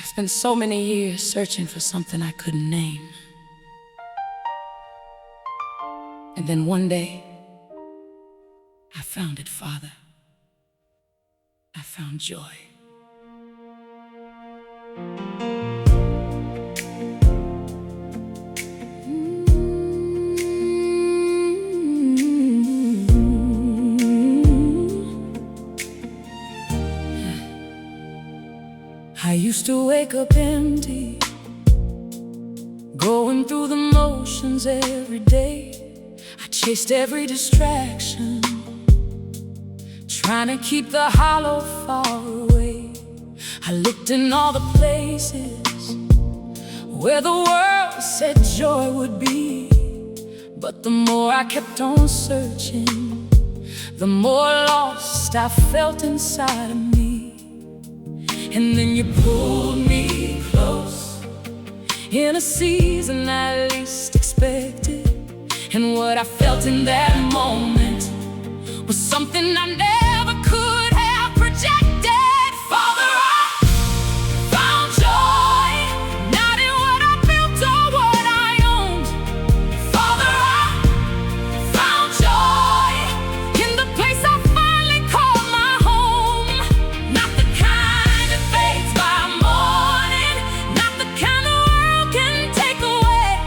I spent so many years searching for something I couldn't name. And then one day, I found it, Father. I found joy. I used to wake up empty, going through the motions every day. I chased every distraction, trying to keep the hollow far away. I looked in all the places where the world said joy would be, but the more I kept on searching, the more lost I felt inside of me. And then you pulled me close in a season I least expected. And what I felt in that moment was something I never could have projected. Father, I found joy, not in what I built or what I owned. Father, I found joy in the place I finally called my home. Not the kind that fades by morning, not the kind the world can take away.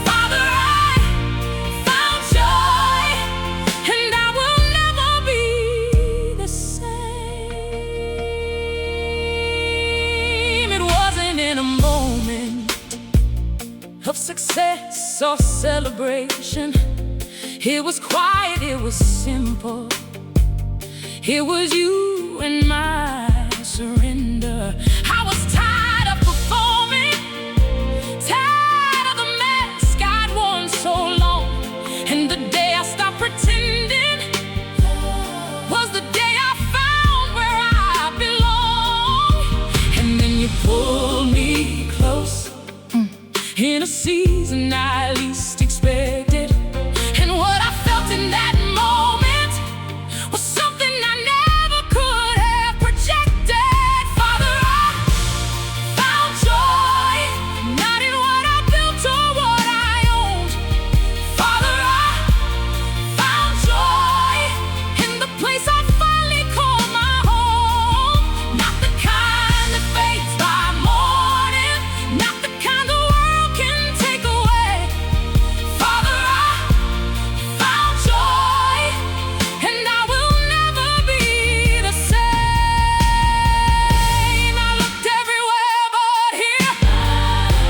Father, I found joy, and I will never be the same. It wasn't in a moment of success or celebration. It was quiet, it was simple. It was you and my surrender. I was tired of performing, tired of the mask I'd worn so long. And the day I stopped pretending was the day I found where I belong. And then you pulled me close in a season I least expected. And what I felt in that moment was something I never could have projected. Father, I found joy, not in what I built or what I owned. Father, I found joy in the place I finally called my home. Not the kind that fades by morning, not the kind the world can take away. Father, I found joy, and I will never be the same. I looked everywhere but here.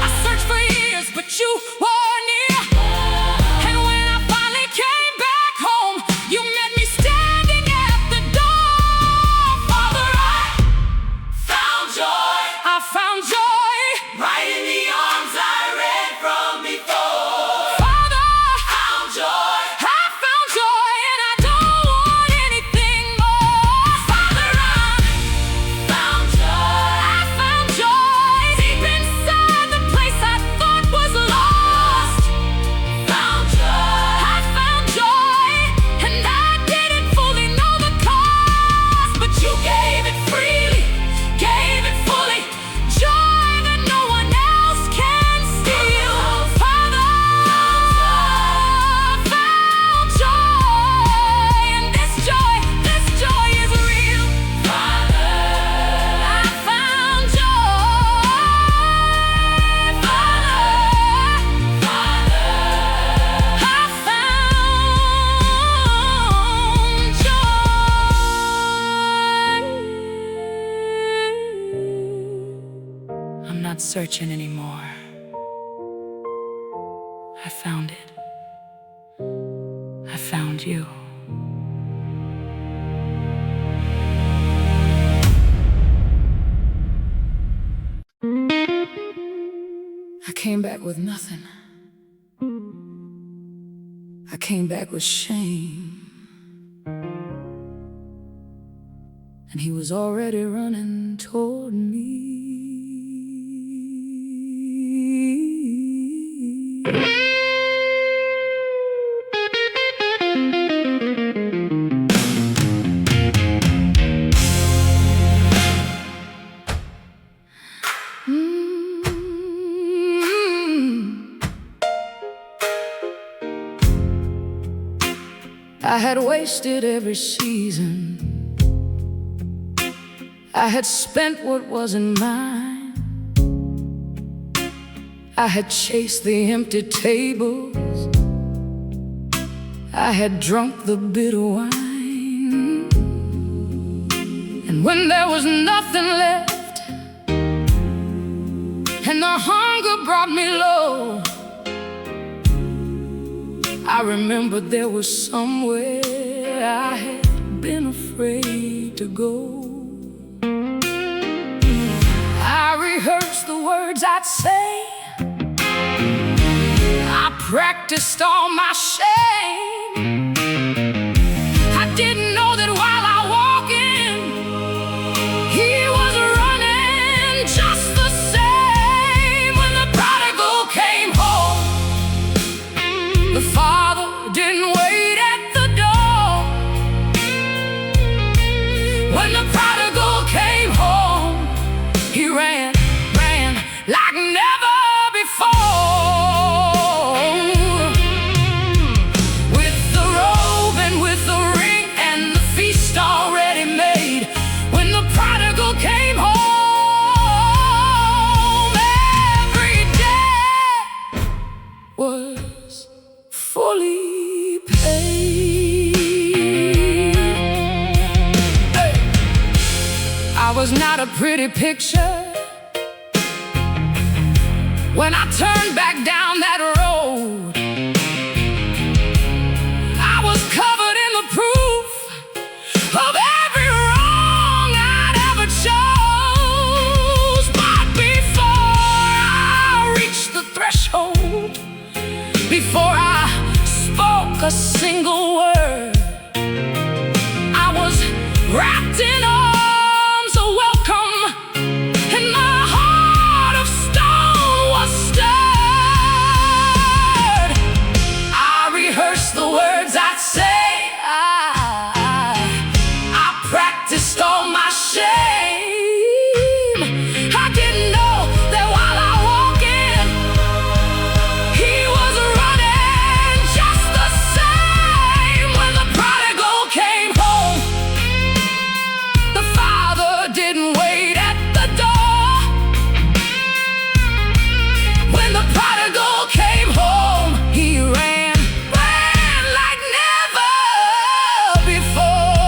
I searched for years, but you were near. And when I finally came back home, you met me standing at the door. Father, I found joy. I found joy right in the arms I read from before. Father, found joy. I found joy, and I don't want anything more. Father, I found joy. I found joy deep inside the place I thought was lost. Found joy. I found joy, and I didn't fully know the cost, but you gave it freely, gave it fully. Joy that no one else can steal. Father, found joy, and this joy is real. Father, I found joy. Father, I found joy. I'm not searching anymore. I found it. I found you. I came back with nothing. I came back with shame. And he was already running toward me. I had wasted every season. I had spent what wasn't mine. I had chased the empty tables. I had drunk the bitter wine. And when there was nothing left, and the hunger brought me low, I remembered there was somewhere I had been afraid to go. I rehearsed the words I'd say. I practiced all my shame. I didn't know that while I walked in, he was running just the same. When the prodigal came home, the father didn't wait at the door. When the prodigal came home, he ran like never before. With the robe and with the ring and the feast already made. When the prodigal came home, every debt was fully paid. Hey. I was not a pretty picture when I turned back down that road. I was covered in the proof of every wrong I'd ever chose. But before I reached the threshold, before I spoke a single word, I was wrapped in arms of welcome, and my heart of stone was stirred. I rehearsed the words I'd say. I practiced all my shame. I didn't know that while I walked in, he was running just the same. When the prodigal came home, the father didn't wait at the door. When the prodigal came home, he ran like never before.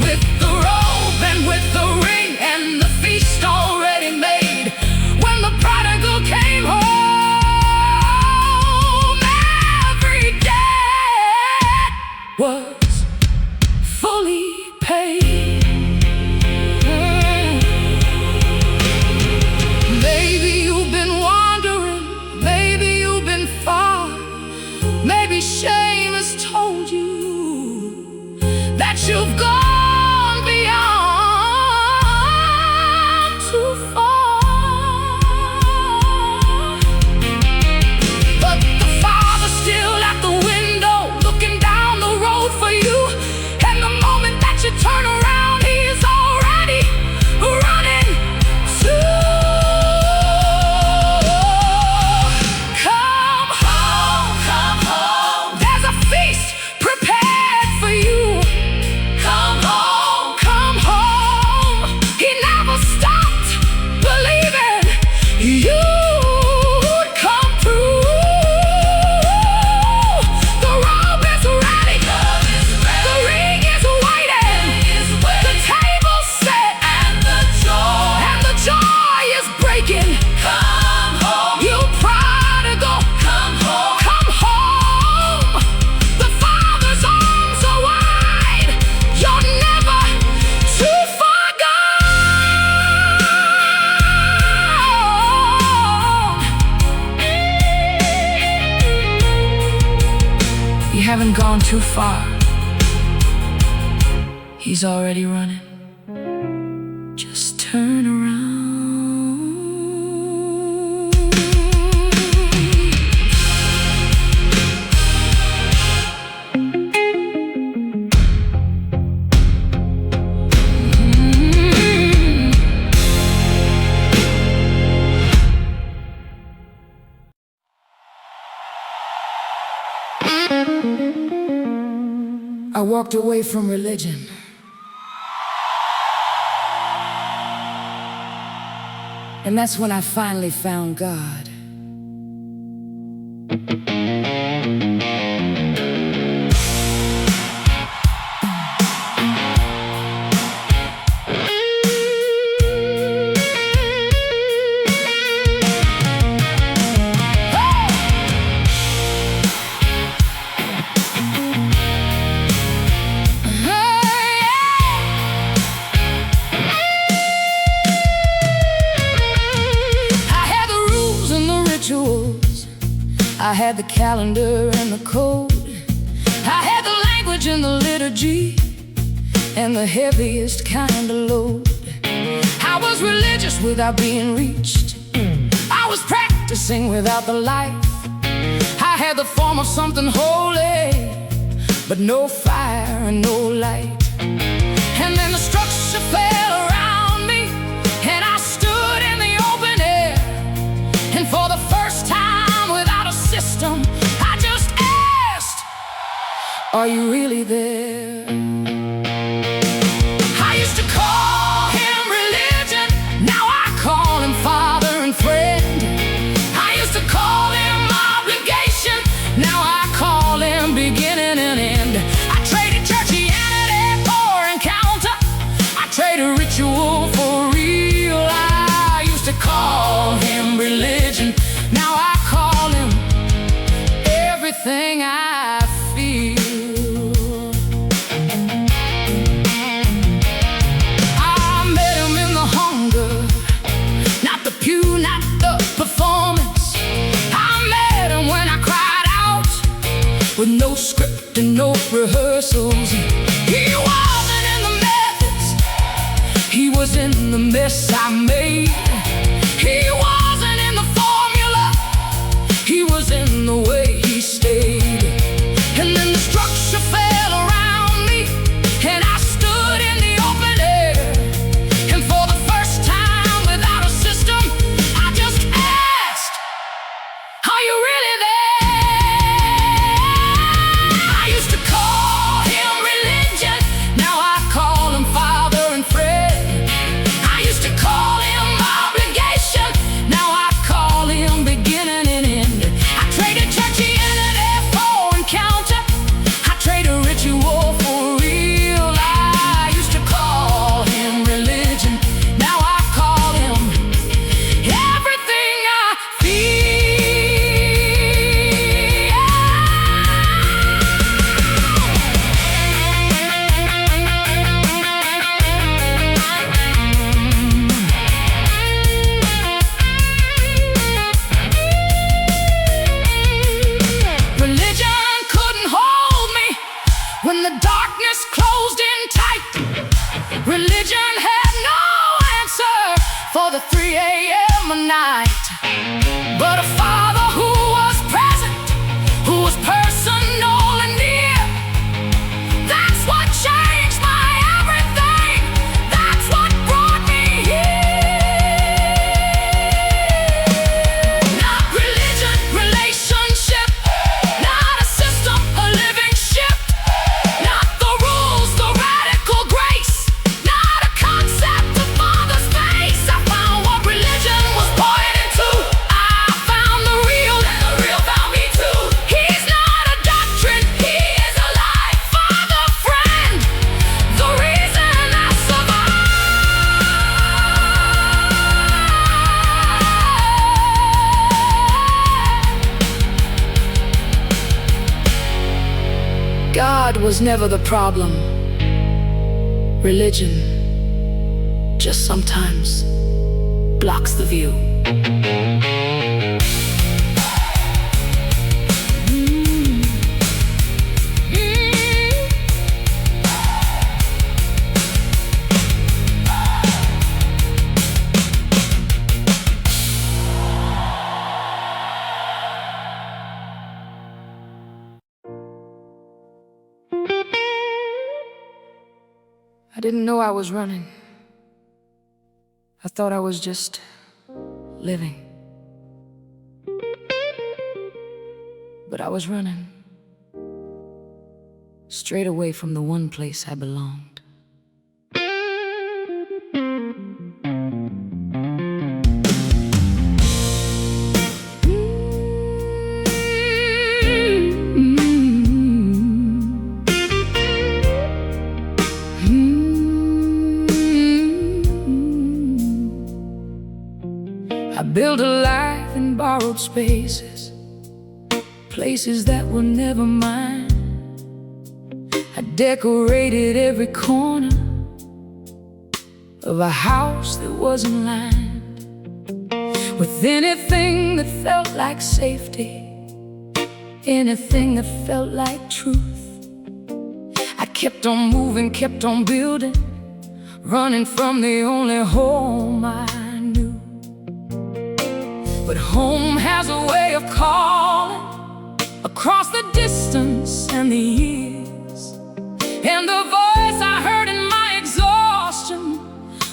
With the robe and with the ring and the feast already made. When the prodigal came home, every debt was fully paid. Maybe you've been wandering, maybe you've been far. Maybe shame has told you that you've gone beyond too far. But the Father's still at the window, looking down the road for you. And the moment that you turn around, he is already running too. Come home, come home. There's a feast prepared for you. Come home, come home. He never stopped believing you'd come through. The robe is ready, the ring is waiting, the table's set, and the joy is breaking. Come home, you prodigal. Come home, come home. The Father's arms are wide. You're never too far gone. You haven't gone too far. He's already running. Just turn around. I walked away from religion. And that's when I finally found God. I had the calendar and the code. I had the language and the liturgy, and the heaviest kind of load. I was religious without being reached. I was practicing without the life. I had the form of something holy, but no fire and no light. And then the structure fell around me, and I stood in the open air. And for the first time, I just asked, are you really there? I used to call him religion, now I call him father and friend. I used to call him obligation, now I call him beginning and end. I traded churchianity for encounter, I traded ritual for real. I used to call him religion, now I call him everything I feel. I met him in the hunger, not the pew, not the performance. I met him when I cried out, with no script and no rehearsals. He wasn't in the methods, he was in the mess I made. He wasn't in the formula, he was in the way he stayed. And then the structure fell around me, and I stood in the open air. And for the first time without a system, I just asked, are you really there? I used to call him religion, now I call him father and friend. I used to call him obligation, now I call him beginning and end. I traded churchianity for encounter, I traded ritual for real. I used to call him religion, now I call him everything I feel. Religion couldn't hold me when the darkness closed in tight. Religion had no answer for the 3 a.m. night. But a father who was present, who was personal and near, that's what changed my everything. That's what brought me here. Not religion, relationship, not a system, a living ship. Not the rules, the radical grace, not a concept of Father's face. I found what religion was pointing to. I found the real, and the real found me too. He's not a doctrine, he is a life, father, friend, the reason I survive. God was never the problem. Religion just sometimes blocks the view. I didn't know I was running. I thought I was just living. But I was running. straight away from the one place I belonged. I built a life in borrowed spaces, places that were never mine. I decorated every corner of a house that wasn't lined with anything that felt like safety, anything that felt like truth. I kept on moving, kept on building, running from the only home I knew. But home has a way of calling across the distance and the years. And the voice I heard in my exhaustion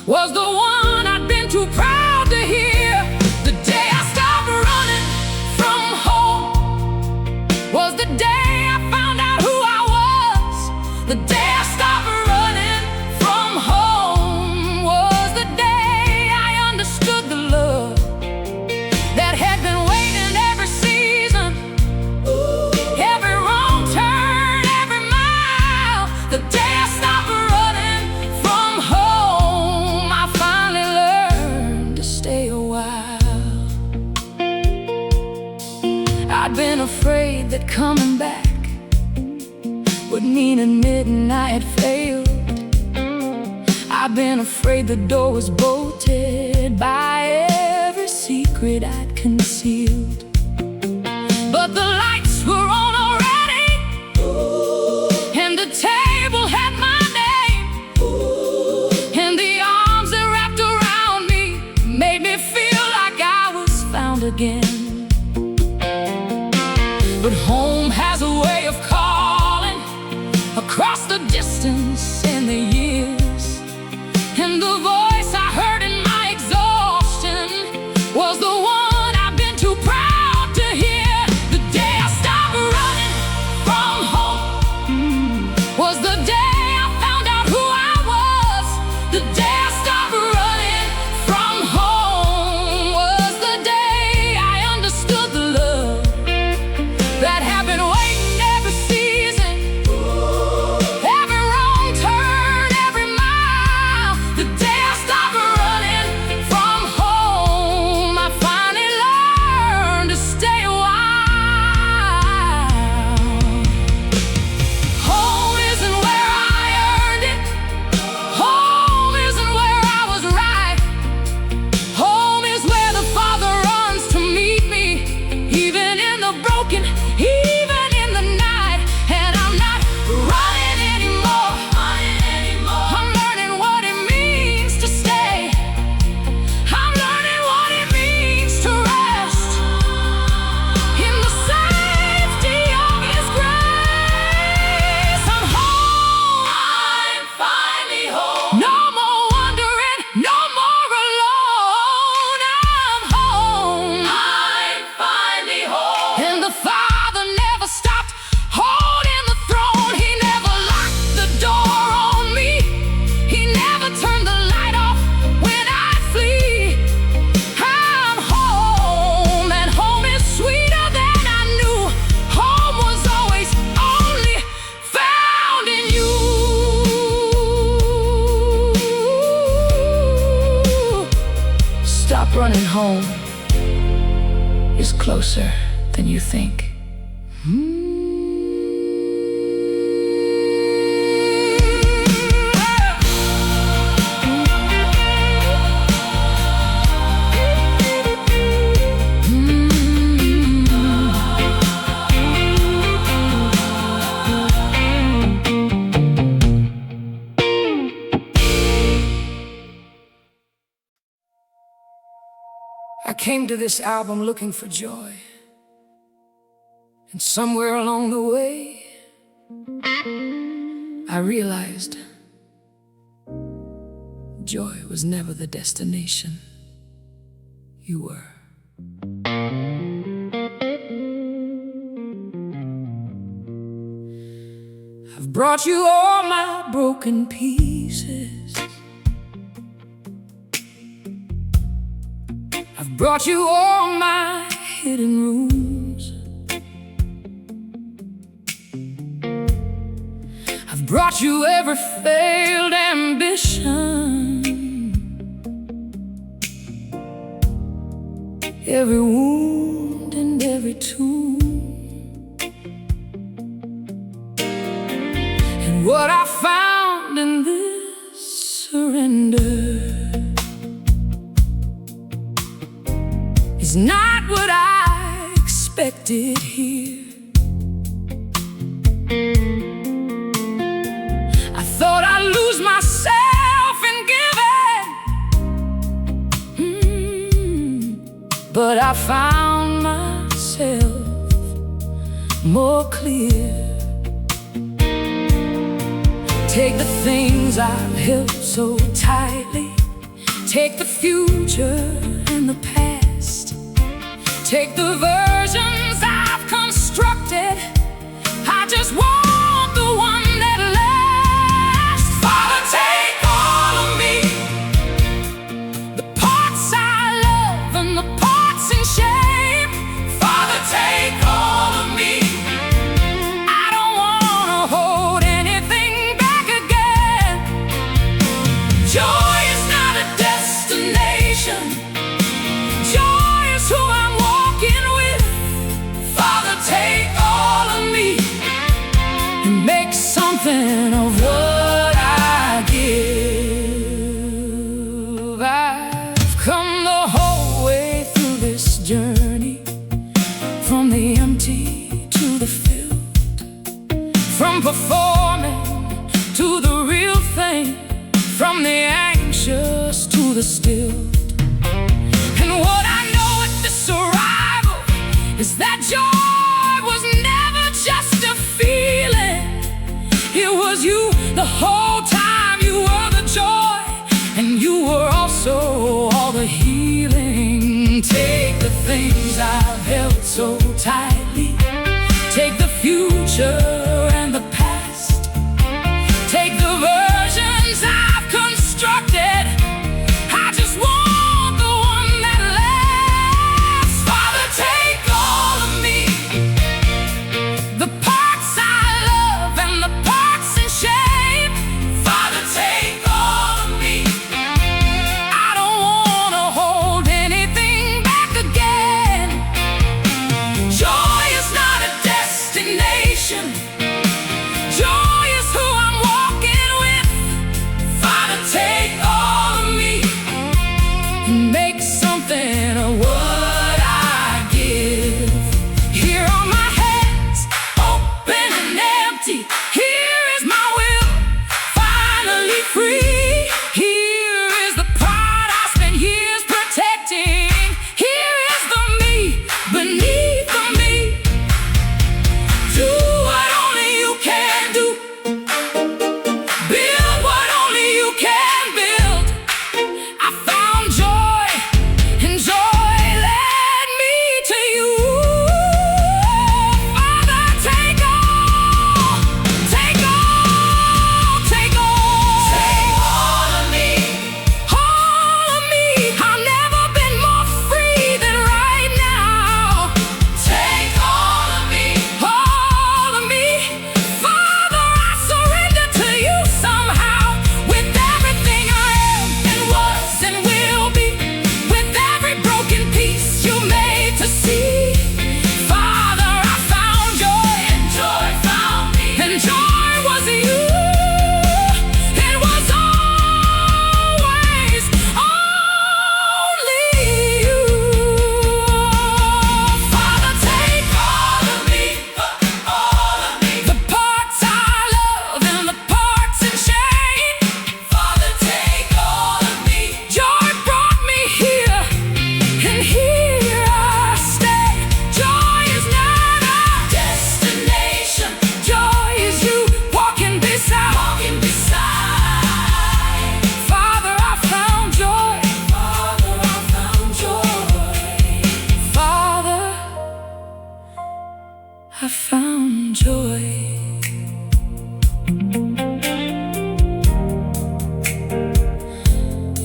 was the one I'd been too proud to hear. The day I stopped running from home was the day I found out who I was. The day I stopped running from home was the day I understood the love that had been waiting every season, every wrong turn, every mile. The day I stopped running from home, I finally learned to stay a while. I'd been afraid that coming back would mean admitting I had failed. I've been afraid the door was bolted by every secret I'd concealed. But the lights were on already, and the table had my name, and the arms that wrapped around me made me feel like I was found again. But home has a way of calling across the distance and the years. And the voice I heard in my exhaustion was the one I've been too proud to hear. The day I stopped running from home was the day I found out who I was. The day I stopped running from home was the day I understood the love that had been waiting every season, every wrong turn, every mile. The day I stopped running from home, I finally learned to stay a while. Home isn't where I earned it. Home isn't where I was right. Home is where the Father runs to meet me, even in the broken, even in the night. And I'm not running anymore. I'm learning what it means to stay. I'm learning what it means to rest in the safety of His grace. I'm home. I'm finally home. No more wandering, no more alone. I'm home. I'm finally home. And the Father never stopped holding the throne. He never locked the door on me. He never turned the light off when I flee. I'm home, and home is sweeter than I knew. Home was always only found in you. Stop running home. It's closer than you think. I came to this album looking for joy, and somewhere along the way I realized joy was never the destination. You were. I've brought you all my broken pieces. I've brought you all my hidden rooms. I've brought you every failed ambition, every wound and every tomb. And what I found in this surrender is not what I expected here. I thought I'd lose myself in giving, but I found myself more clear. Take the things I've held so tightly, take the future and the past, take the versions I've constructed. I just want the one that lasts. Father, take all of me, the parts I love and the parts in shame. Father, take all of me. I don't want to hold anything back again. Joy is not a destination. Joy is who I'm walking with. Father, take all of me and make something of what I give. I've come the whole way through this journey, from the empty to the filled, from performing to the real thing, from the anxious to the stilled. And what I know at this arrival is that joy was never just a feeling. It was you the whole time. You were the joy, and you were also all the healing. Take the things I've held so tightly, take the future and the past, take the versions I've constructed. I just want the one that lasts. Father, take all of me, the parts I love and the parts in shame.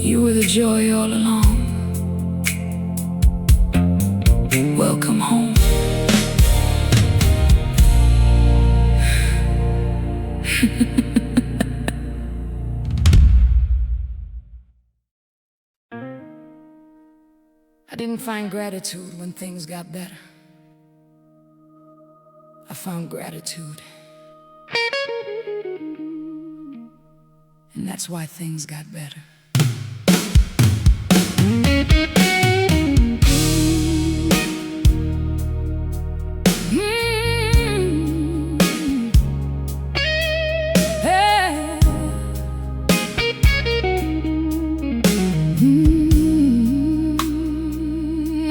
You were the joy all along. Welcome home. I didn't find gratitude when things got better. I found gratitude, and that's why things got better.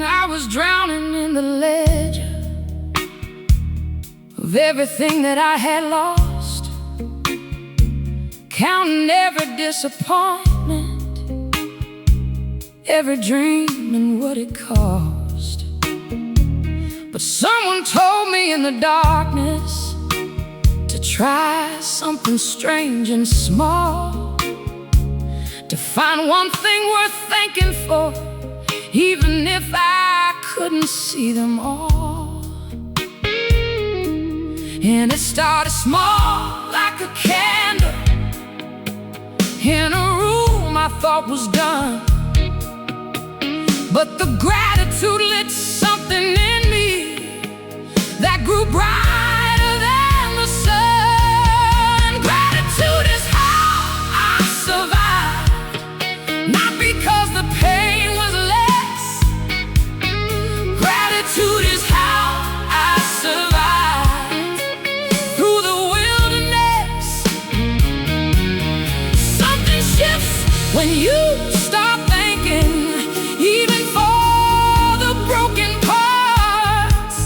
I was drowning in the ledger of everything that I had lost, counting every disappointment, every dream and what it cost. But someone told me in the darkness to try something strange and small, to find one thing worth thanking for, even if I couldn't see them all. And it started small, like a candle in a room I thought was done. But the gratitude lit something in me that grew brighter than the sun. Gratitude is how I survived, not because the pain was less. Gratitude is how I survived through the wilderness. Something shifts when you stop thinking, even for the broken parts.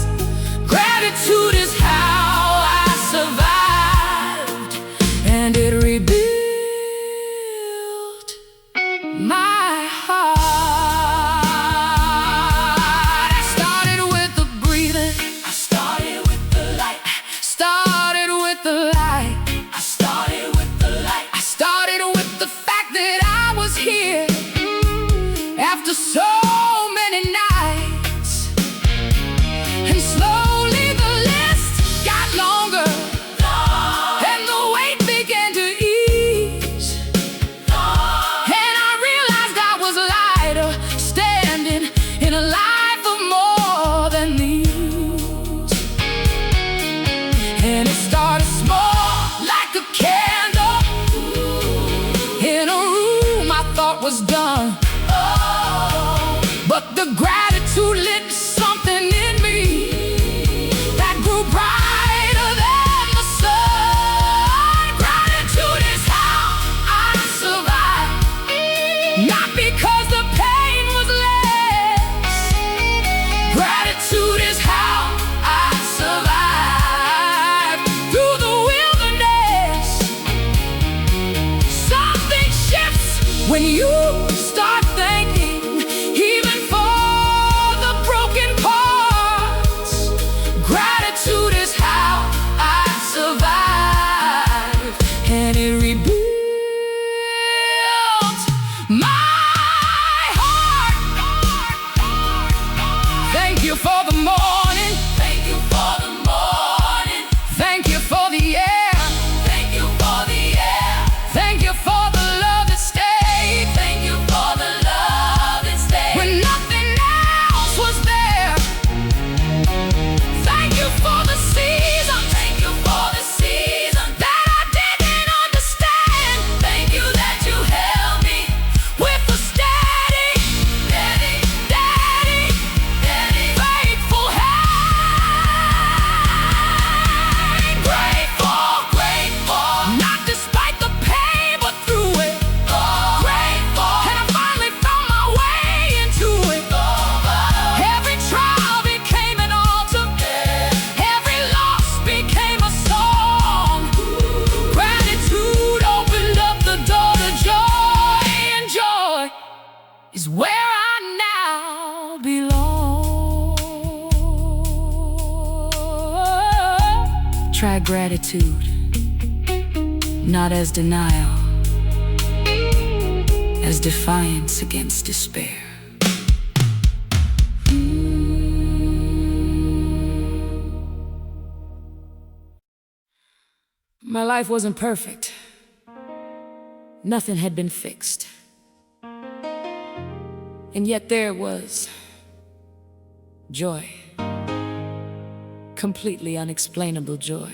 Gratitude is how I survived, and it rebuilt my heart. I started with the breathing, I started with the light, started with the light, I started with the light, I started with the fact that I was here after so many nights. And slowly the list got longer, and the weight began to ease. And I realized I was lighter, standing in a life of more than these. And it started small, like a candle in a room I thought was done. But the gratitude lit something in me that grew brighter than the sun. Gratitude is how I survived, not because the pain was less. Gratitude is how I survived through the wilderness. Something shifts when you start thinking, even for the broken parts. Gratitude is how I survived, and it rebuilt my heart. Thank you for the morning, thank you for the morning, thank you for the air, thank you for the air, thank you for the love that stayed, thank you for the love that stayed when nothing else was there. Thank you for the season, thank you for the season that I didn't understand. Thank you that you held me with a steady, steady, steady, steady, faithful hand. Grateful, grateful, not despite the pain, but through it. Grateful, and I finally found my way into it. Every trial became an altar, every loss became a song. Gratitude opened up the door to joy, and joy is where I now belong. Try gratitude, not as denial, as as defiance against despair. My life wasn't perfect. Nothing had been fixed. And yet there was joy. Completely unexplainable joy.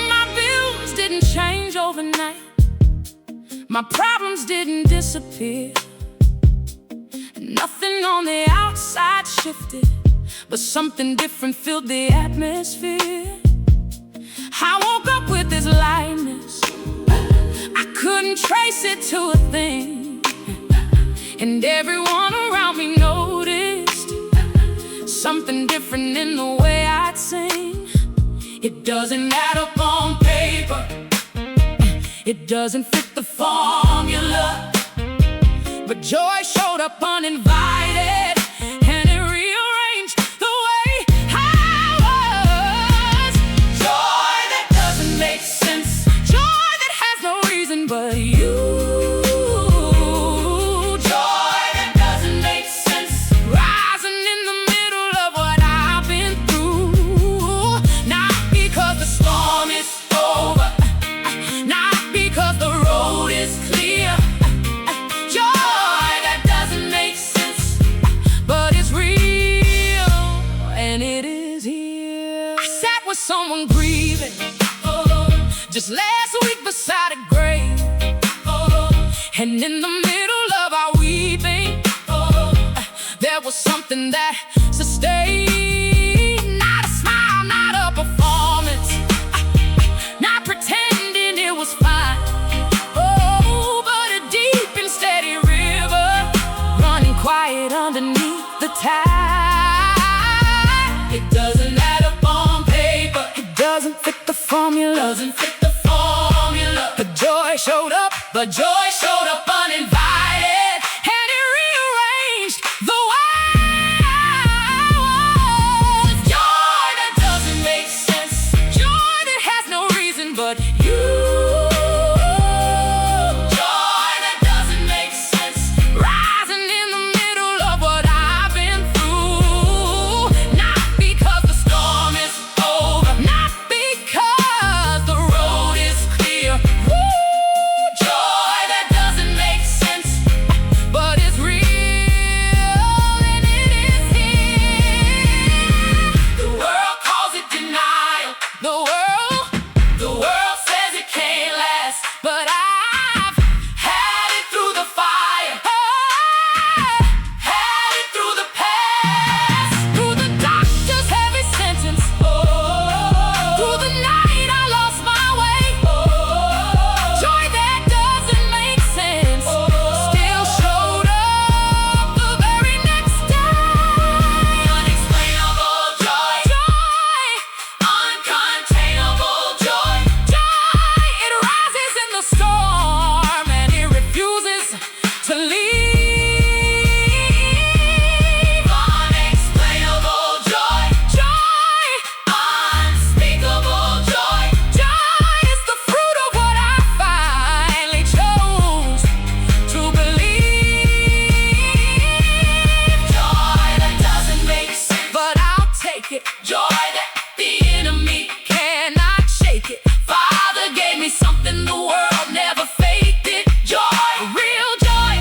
My bills didn't change overnight. My problems didn't disappear. Nothing on the outside shifted, but something different filled the atmosphere. I woke up with this lightness. I couldn't trace it to a thing, and everyone around me noticed something different in the way I'd sing. It doesn't add up on paper, it doesn't fit the formula, but joy showed up uninvited, and it rearranged the way I was. Joy that doesn't make sense, joy that has no reason but you. Joy that doesn't make sense, rising in the middle of what I've been through. Not because the storm is over, not because the road is clear. Someone grieving, just last week beside a grave, and in the middle of our weeping, there was something that sustained. Not a smile, not a performance, not pretending it was fine. Oh, but a deep and steady river running quiet underneath the tide. It doesn't matter, doesn't fit the formula, doesn't fit the formula. But joy showed up, uninvited, and it rearranged the way I was. Joy that doesn't make sense, joy that has no reason but you. Joy that doesn't make sense, rising in the middle of what I've been through. Not because the storm is over, not because the road is clear. Woo! Joy that doesn't make sense, but it's real, and it is here. The world calls it denial. The world says it can't last, but I've had it through the fire. Had it through the past, through the doctor's heavy sentence, through the night I lost my way. Joy that doesn't make sense still showed up the very next day. Unexplainable joy, joy, uncontainable joy, joy. It rises in the storm and it refuses to leave. Unexplainable joy, joy, unspeakable joy, joy is the fruit of what I finally chose to believe. Joy that doesn't make sense, but I'll take it. Joy that the enemy cannot shake it. Father gave me something the world never faked it. Joy, real joy,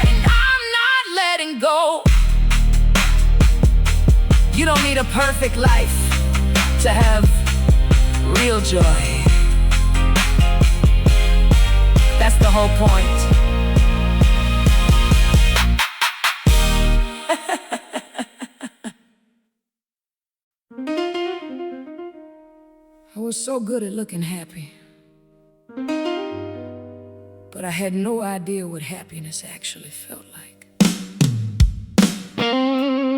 and I'm not letting go. You don't need a perfect life to have real joy. That's the whole point. I was so good at looking happy, but I had no idea what happiness actually felt like. Mm.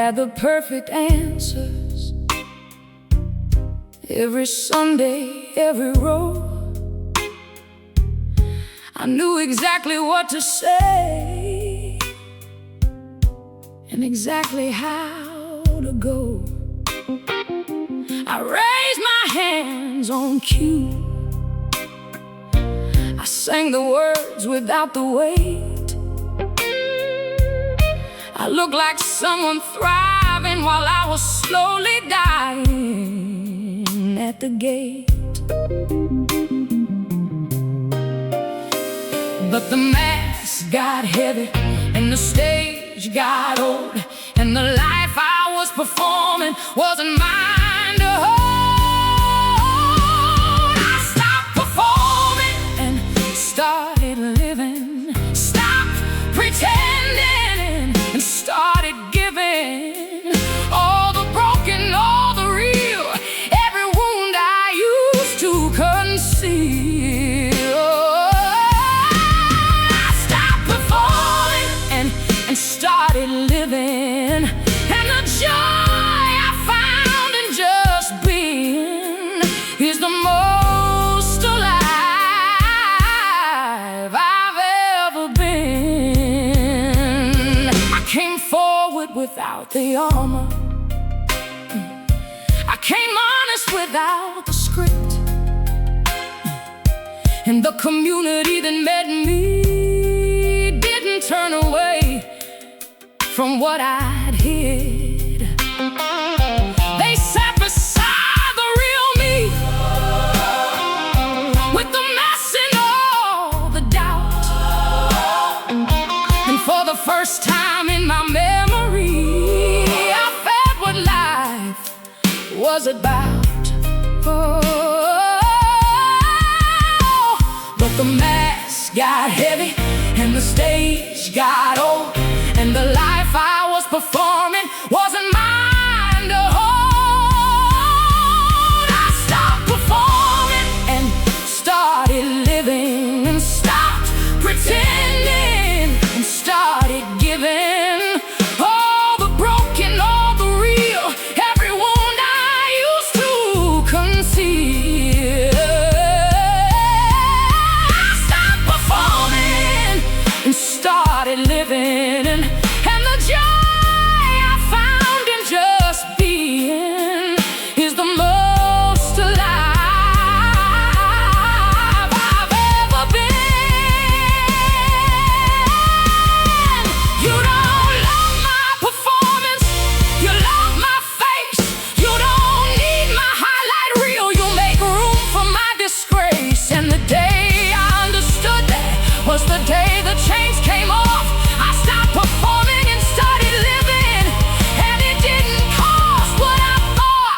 had the perfect answers. Every Sunday, every row, I knew exactly what to say and exactly how to go. I raised my hands on cue. I sang the words without the weight. I looked like someone thriving while I was slowly dying at the gate. But the mask got heavy and the stage got old, and the life I was performing wasn't mine to hold. I stopped performing and started living, stopped pretending and started giving. All the broken, all the real, every wound I used to conceal. Started living, and the joy I found in just being is the most alive I've ever been. I came forward without the armor, I came honest without the script, and the community that met me didn't turn away from what I'd hid. They sat beside the real me, with the mess and all the doubt. And for the first time in my memory, I felt what life was about. But the mask got heavy and the stage got old, and the life I was performing wasn't mine to hold. I stopped performing and started living, and stopped pretending and started giving. All the broken, all the real, every wound I used to conceal. I stopped performing and started living, and the joy I found in just being is the most alive I've ever been. You don't love my performance, you love my face. You don't need my highlight reel, you make room for my disgrace. And the day I understood that was the day the chains came off. I stopped performing and started living, and it didn't cost what I thought.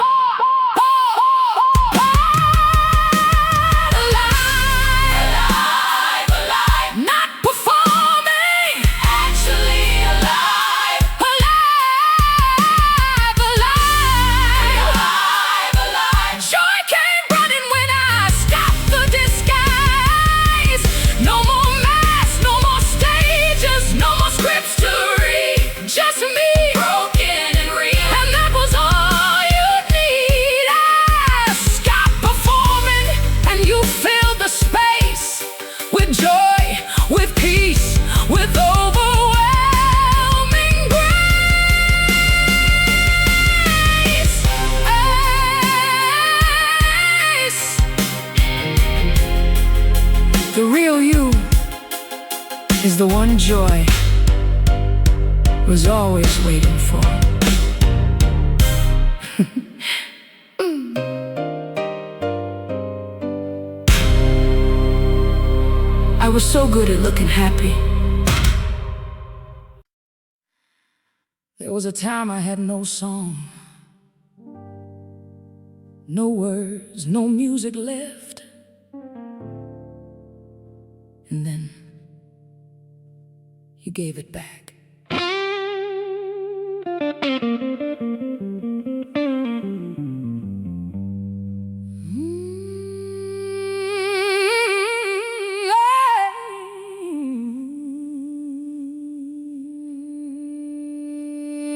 Alive, alive, not performing, actually alive, alive, alive, alive. Joy came running when I stopped the disguise. No more masks, no more stages, no more scripts to read, just me, broken and real, and that was all you need. I stopped performing, and you filled the space with joy, with peace, with overwhelming grace. The real you is the one joy was always waiting for. I was so good at looking happy. There was a time I had no song, no words, no music left. And then you gave it back.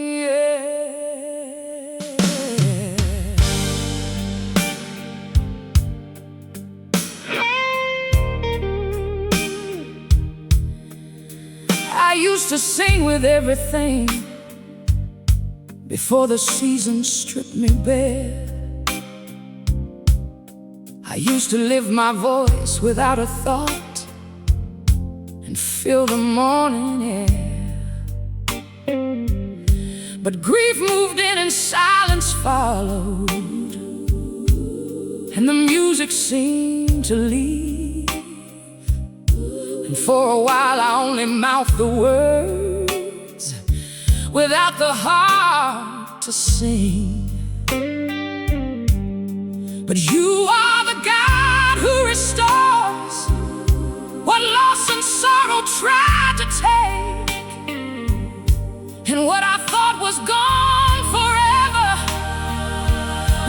Yeah. used to sing with everything before the season stripped me bare. I used to lift my voice without a thought and feel the morning air. But grief moved in and silence followed, and the music seemed to leave. And for a while I only mouthed the words without the heart to sing. But you are the God who restores what loss and sorrow tried to take, and what I thought was gone forever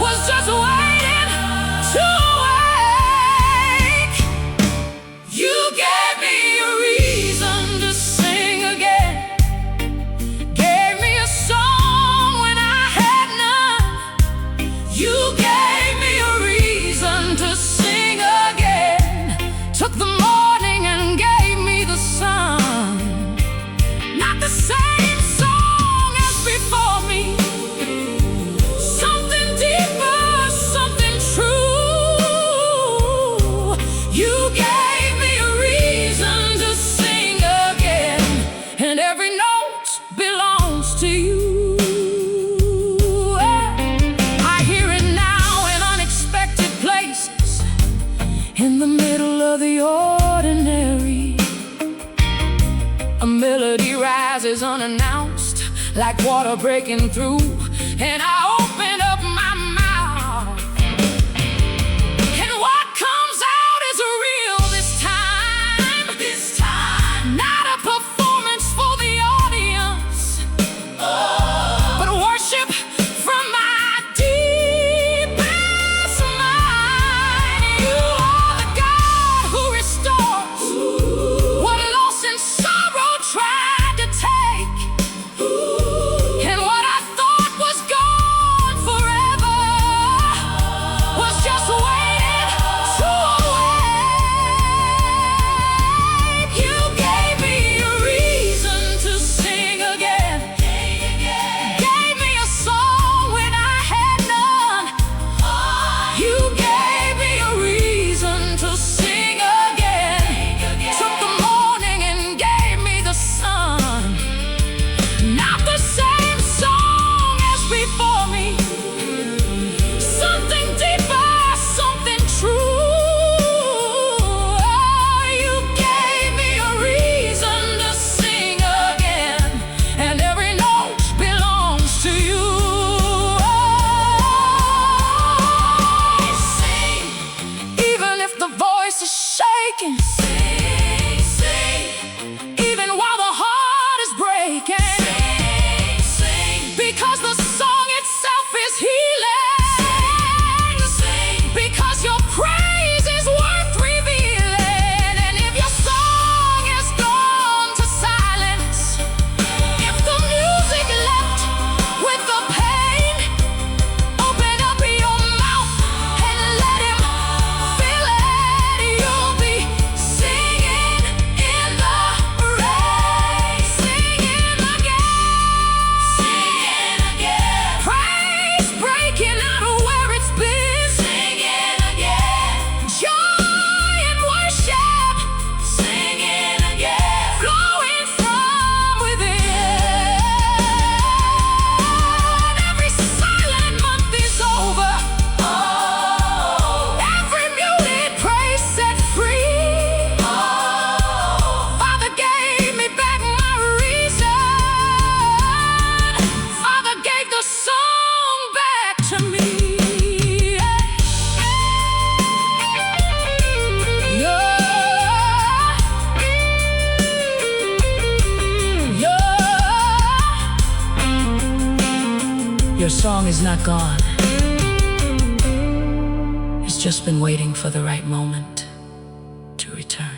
was just waiting to awake. You gave me a reason to sing again, gave me a song when I had none. You gave me a reason to sing again, took the morning and gave me the sun. Not the same song as before me, something deeper, something true. You gave me a reason to sing again, and every note belongs to you. I hear it now in unexpected places, in the middle of the ordinary. A melody rises unannounced, like water breaking through, and I open up my mouth, and what comes out is real this time. Not a performance for the audience, but worship from my deepest mind. You are the God who restores what loss and sorrow tried to take, and what I thought was gone forever was just waiting to awake. You gave me a reason to sing again, gave me a song when I had none. You gave me a reason to sing again, took the morning and gave me the sun. Not the same song as before me, something deeper, something true. You gave me a reason to sing again, and every note belongs to you. Sing, even if the voice is shaking, even while the heart is breaking, because the song itself is healing, because your praise is worth revealing. And if your song is gone to silence, if the music left with the pain, open up your mouth and let him fill it. You'll be singing in the rain, singing again, praise breaking out of where it's been, singing again, joy and worship, singing again, flowing from within. Every silent month is over, every muted praise set free. Father gave me back my reason, Father gave the song back to me. Your song is not gone. It's just been waiting for the right moment to return.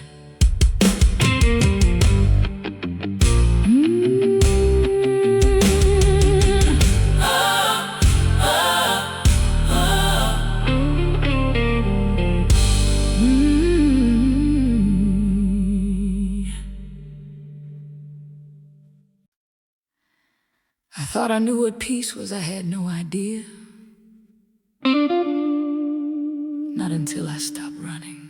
Thought I knew what peace was, I had no idea. Not until I stopped running.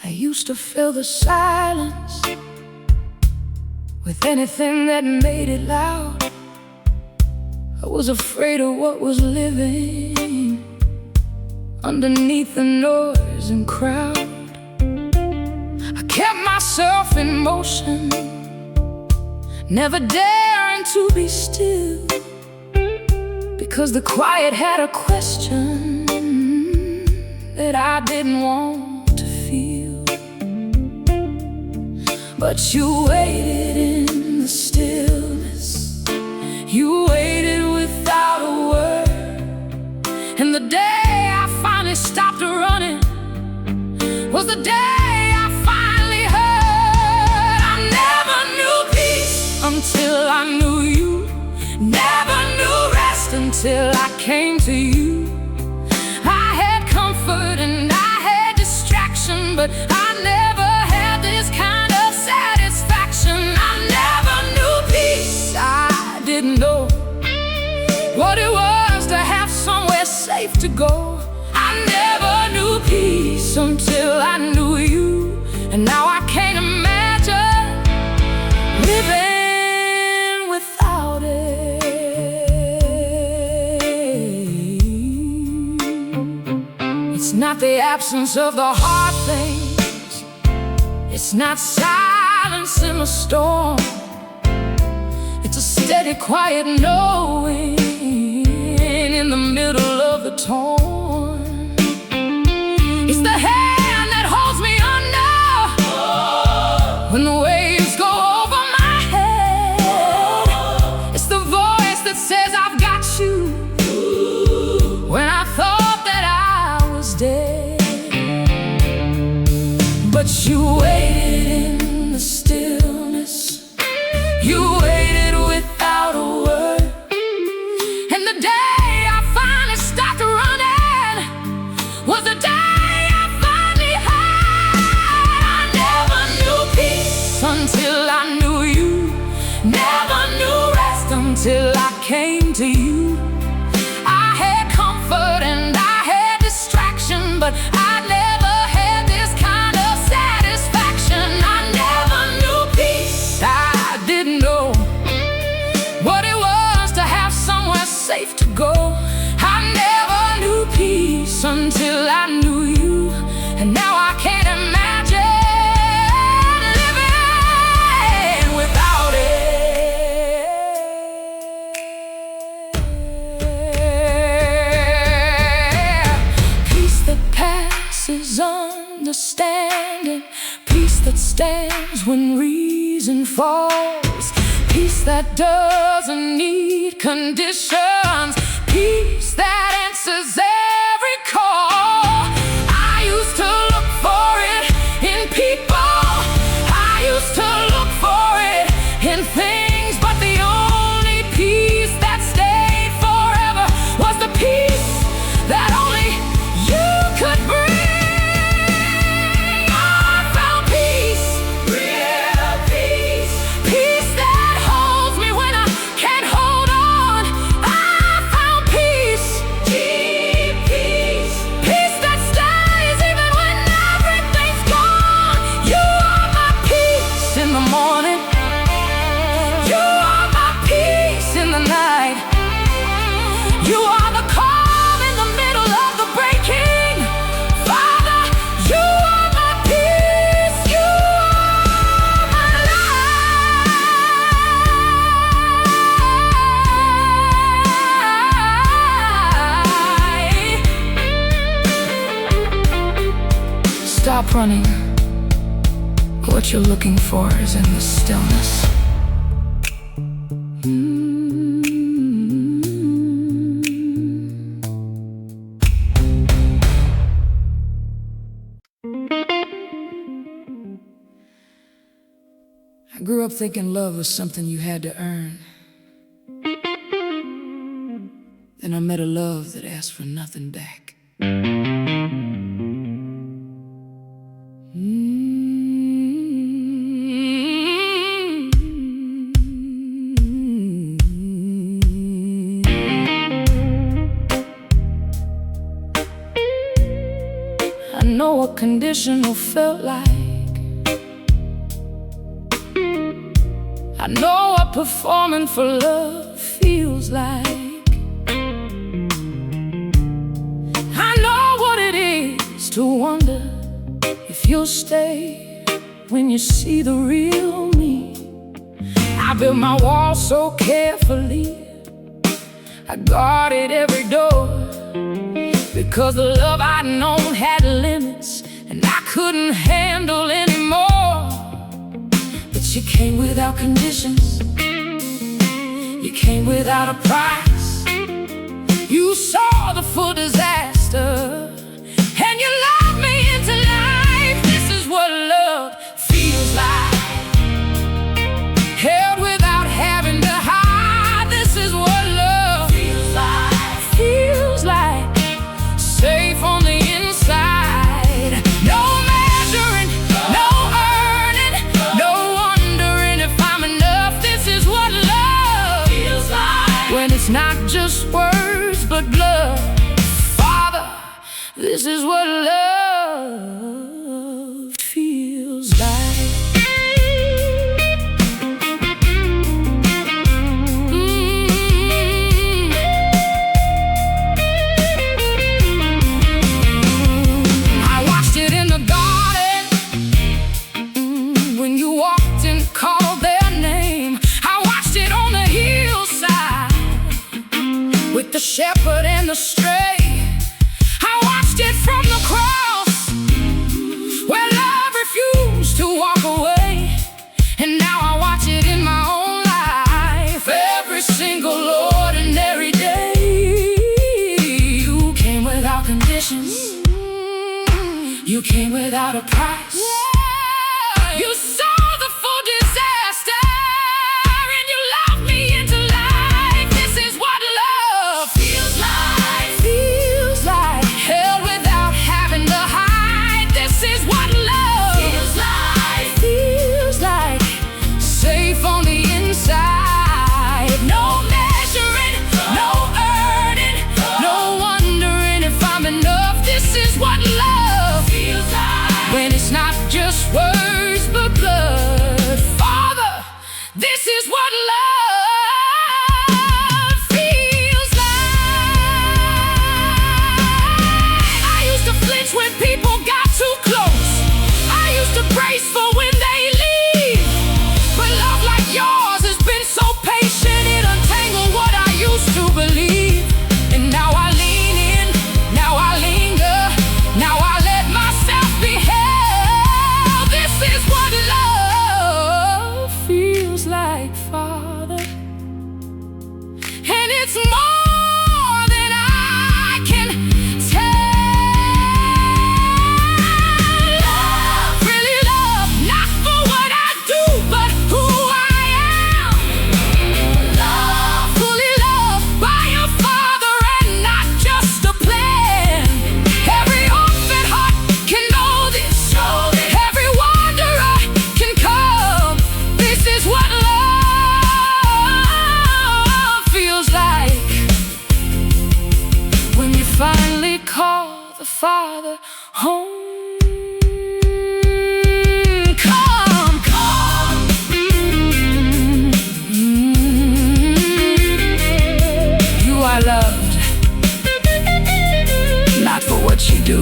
I used to fill the silence with anything that made it loud. I was afraid of what was living underneath the noise and crowd. I kept myself in motion, never daring to be still, because the quiet had a question that I didn't want to feel. But you waited in the stillness, you waited without a word. And the day I finally stopped running was the day I finally heard. I never knew peace until I knew you, never knew rest until I came to you. I had comfort and I had distraction, but I never had this kind of satisfaction. I never knew peace. I didn't know what it was to have somewhere safe to go. I never knew peace until I knew you, and now I can't imagine living without it. It's not the absence of the hard things, it's not silence in the storm. It's a steady, quiet knowing in the middle of the torn. It's the hand that holds me under when the waves go over my head. It's the voice that says I've got you when I thought that I was dead. But you waited in the stillness, you waited without a word. And the day I finally stopped running was the day I finally had. I never knew peace until I knew you, never knew rest until I came to you. I had comfort and I had distraction, but I never had this kind of satisfaction. I never knew peace. I didn't know what it was to have somewhere safe to go. I never knew peace until I knew you, and now I can't imagine living without it. Peace that passes understanding, peace that stands when reason falls, peace that doesn't need conditions, peace that answers every call. I used to look for it in people, I used to look for it in things, but the only peace that stayed forever was the peace that only you could bring. I found peace, real peace, peace that holds me when I can't hold on. I found peace, deep peace, peace that stays even when everything's gone. You are my peace in the morning, you are my peace in the night, you are the calm in the middle of the breaking. Father, you are my peace, you are my life. Stop running. What you're looking for is in the stillness. I grew up thinking love was something you had to earn. Then I met a love that asked for nothing back. I know what conditional felt like. I know what performing for love feels like. I know what it is to wonder if you'll stay when you see the real me. I built my wall so carefully, I guarded every door, because the love I'd known had limits, and I couldn't handle anymore. But you came without conditions, you came without a price. You saw the full disaster, and you loved me into life. This is what love feels like, held without having to hide. This is what love feels like. Feels like safe on the inside. No measuring, no earning, no wondering if I'm enough. This is what love feels like, when it's not just words but blood. Father, this is what love feels like. I watched it in the garden, when you walked and called their name. I watched it on the hillside, with the shepherd and the stray. I watched it from the cross, where love refused to walk away. And now I watch it in my own life, every single ordinary day. You came without conditions, you came without a price. You saw the full disaster, and you loved me into life. This is what love feels like. Feels like held without having to hide. This is what love feels like. Feels like safe on the inside. No measuring, no earning, no wondering if I'm enough. This is what love feels like, when it's not just words but blood. Father, this is what love feels like. I used to flinch when people got too close. I used to brace for when they leave. But love like yours has been so patient, it untangled what I used to believe. And now I lean in, now I linger, now I let myself be held. This is what love feels like, Father. And it's more than I can tell. Love, really love, not for what I do, but who I am. Love, fully loved by a Father and not just a plan. Every orphan heart can know this. Every wanderer can come. This is what love feels like, when you finally call the Father home. Come, come. You are loved, not for what you do,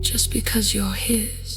just because you're His.